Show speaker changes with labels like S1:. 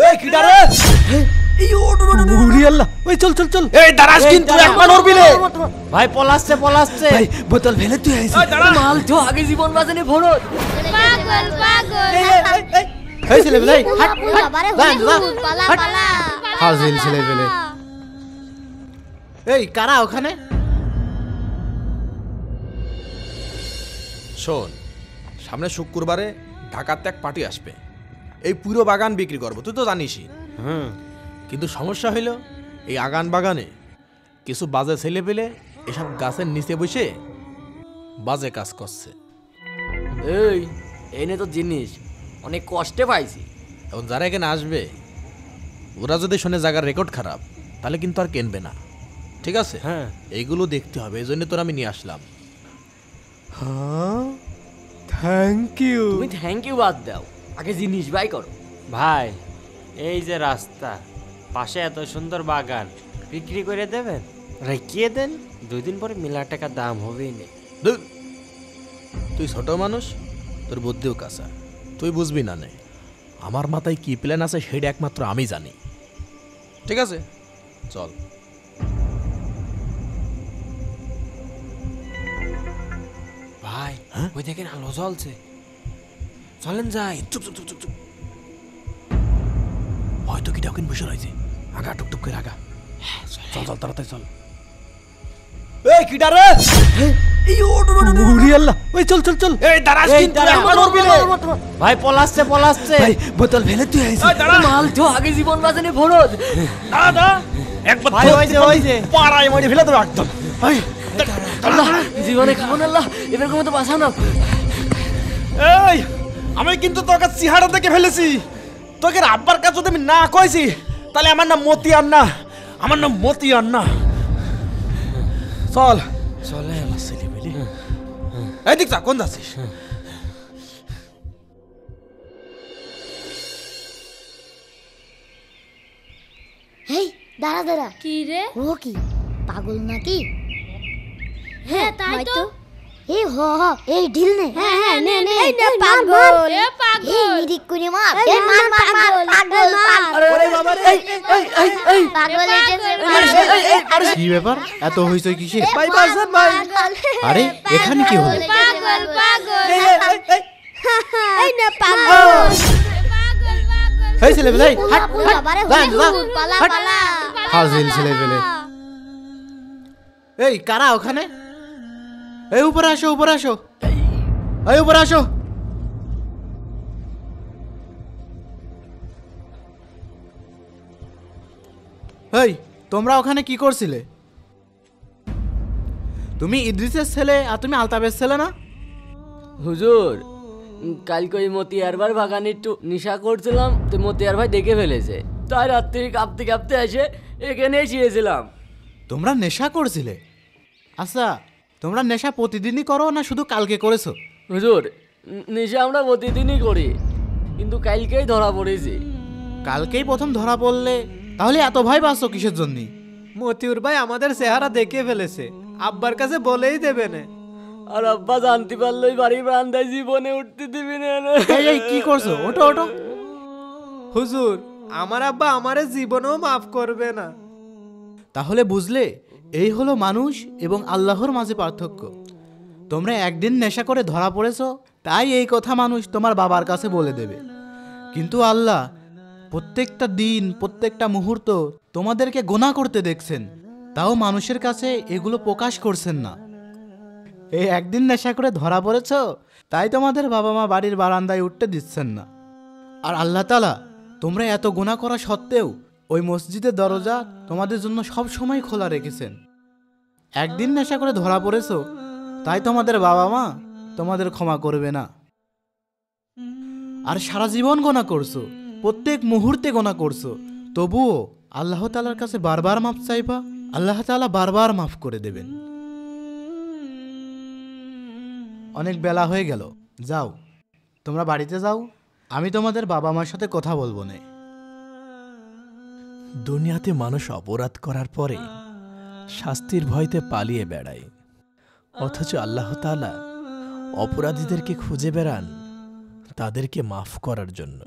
S1: এই কিডা রে? এই ওঠ ওরে আল্লাহ, ওই চল চল চল। এই দাঁড়াস কিন্তু একবার নড়বি রে।
S2: ভাই পলাচ্ছে
S1: ভাই বোতল ফেলে তুই আইছিস।
S2: এই দাঁড়া, মাল তো আগে জীবন বাঁচানি ভরত।
S3: পাগল পাগল।
S1: এই ছেলে ভাই
S3: বাবারে পালা পালা।
S1: হাজিল ছেলে ফেলে। এই কারা ওখানে?
S4: শোন, সামনে শুক্রবারে ঢাকাতে এক পার্টি আসবে, এই পুরো বাগান বিক্রি করবো, তুই তো জানিসই। কিন্তু সমস্যা হইল এই আগান বাগানে কিছু বাজে ছেলে পেলে এসব গাছের নিচে বসে বাজে কাজ করছে।
S2: এই এনে তো জিনিস অনেক কষ্টে পাইছি।
S4: এবং যারা এখানে আসবে ওরা যদি শুনে জায়গার রেকর্ড খারাপ তাহলে কিন্তু আর কিনবে না, ঠিক আছে?
S2: হ্যাঁ,
S4: এইগুলো দেখতে হবে, এই জন্য তোর আমি নিয়ে আসলাম।
S1: হ্যাঁ, থ্যাংক ইউ।
S2: তুমি থ্যাংক ইউ বাদ দাও, আগে জিনিস বাই করো।
S5: ভাই এই যে রাস্তা পাশে এত সুন্দর বাগান বিক্রি করে দেবেন, রেখে দেন, 2 দিন পরে মেলা টাকা দাম হবেই না।
S4: ধুর, তুই ছোট মানুষ, তোর বুদ্ধিও কাঁচা, তুই বুঝবি না নে। আমার মাথায় কি প্ল্যান আছে সেটা একমাত্র আমি জানি, ঠিক আছে? চল।
S5: ভাই ওই দেখেন আলো জ্বলছে, চলেন যাই।
S4: চুপ চুপ চুপ চুপ চুপ, হয়তো কি ডাকিন বসে রয়েছে, আগা টুকটুক করে আগা। চল চল তাড়াতাড়ি চল।
S1: এই কিডা রে? এই ওঠ ওরে আল্লাহ, ওই চল চল চল। এই দাঁড়াস কিন্তু একবার নড়বি রে।
S5: ভাই পলাচ্ছে
S1: ভাই বোতল ফেলে তুই আইছিস।
S2: মাল তো আগে জীবন বাঁচানি ভরত।
S1: দাদা একবার
S5: ভাই ওই যে
S1: পাড়ায় মারি ফেলে দেব একদম। এই
S2: আল্লাহ জীবনে খাবো না, আল্লাহ এবার কোনো তো বাঁচাও না।
S1: এই আমি কিন্তু তোকে চেহারা দেখে ফেলেছি। তোকে আব্বার কাছে যদি আমি না কইছি তাহলে আমার নাম মতিয়ার না, আমার নাম মতিয়ার না। চল
S5: চলে
S1: ছেলে বলি। এই দিক যা, কোন যাচ্ছিস?
S3: এই দাঁড়া দাঁড়া।
S6: কি রে?
S3: ও কি পাগল নাকি?
S6: হ্যাঁ তাই তো।
S3: এই এই ঢিল নে।
S6: হ্যাঁ হ্যাঁ নে নে।
S3: এই না পাগল।
S6: এ পাগল।
S3: এই নিরিক করে মার। এই মার মার মার পাগল মার।
S1: ওরে বাবা রে, এই
S3: পাগল এসে
S7: কি ব্যাপার, এত হইচই কিসে?
S1: ভাই বাসন ভাই।
S7: আরে এখানে কি হলো?
S6: পাগল পাগল।
S3: এই না পাগল।
S6: পাগল পাগল।
S1: এই ছেলে ভাই
S3: বাবারে পালা পালা।
S7: হাজিল ছেলে পেলে। এই কারা ওখানে? এই উপরে আসো, উপরে আসো, এই উপরে আসো। এই তোমরা ওখানে কি করছিলে? তুমি ইদ্রিসের ছেলে আর তুমি আলতাফের ছেলে না?
S2: হুজুর কালকে ওই মতিয়ার ভাই বাগানে একটু নেশা করছিলাম, তো মতিয়ার ভাই দেখে ফেলেছে, তাই রাত্রি কাঁপতে কাঁপতে এসে এখানেই শুয়েছিলাম।
S7: তোমরা নেশা করছিলে? আচ্ছা, তোমরা নেশা প্রতিদিনই করো না শুধু কালকে করেছো?
S2: হুজুর নেশা আমরা প্রতিদিনই করি, কিন্তু কালকেই ধরা পড়েছি।
S7: কালকেই প্রথম ধরা পড়লে তাহলে এত ভয় পাচ্ছ কিসের জন্য?
S5: মতিউর ভাই আমাদের চেহারা দেখে ফেলেছে, আব্বার কাছে বলেই দেবে না।
S2: আর আব্বা জানতে পারলোই বাড়ি বারান্দায় জীবনে উঠতে দিবি না।
S7: এই কি করছো? ওঠো ওঠো।
S5: হুজুর আমার আব্বা আমারে জীবনেও মাফ করবে না।
S7: তাহলে বুঝলে, এই হলো মানুষ এবং আল্লাহর মাঝে পার্থক্য। তোমরা একদিন নেশা করে ধরা পড়েছো, তাই এই কথা মানুষ তোমার বাবার কাছে বলে দেবে, কিন্তু আল্লাহ প্রত্যেকটা দিন প্রত্যেকটা মুহূর্ত তোমাদেরকে গোনা করতে দেখছেন, তাও মানুষের কাছে এগুলো প্রকাশ করছেন না। এই একদিন নেশা করে ধরা পড়েছো, তাই তোমাদের বাবা মা বাড়ির বারান্দায় উঠতে দিচ্ছেন না। আর আল্লাহ তাআলা তোমরা এত গোনা করা সত্ত্বেও ওই মসজিদের দরজা তোমাদের জন্য সব সময় খোলা রেখেছেন। একদিন নেশা করে ধরা পড়েছো, তাই তোমাদের বাবা মা তোমাদের ক্ষমা করবে না। আর সারা জীবন গোনা করছো, প্রত্যেক মুহূর্তে গোনা করছো, তবুও আল্লাহ তাআলার কাছে বারবার মাফ চাইবা, আল্লাহ তাআলা বারবার মাফ করে দেবেন। অনেক বেলা হয়ে গেল, যাও তোমরা বাড়িতে যাও, আমি তোমাদের বাবা মার সাথে কথা বলবো না।
S4: দুনিয়াতে মানুষ অপরাধ করার পরে শাস্তির ভয়তে পালিয়ে বেড়ায়, অথচ আল্লাহ তাআলা অপরাধীদেরকে খুঁজে বেড়ান তাদেরকে মাফ করার জন্য।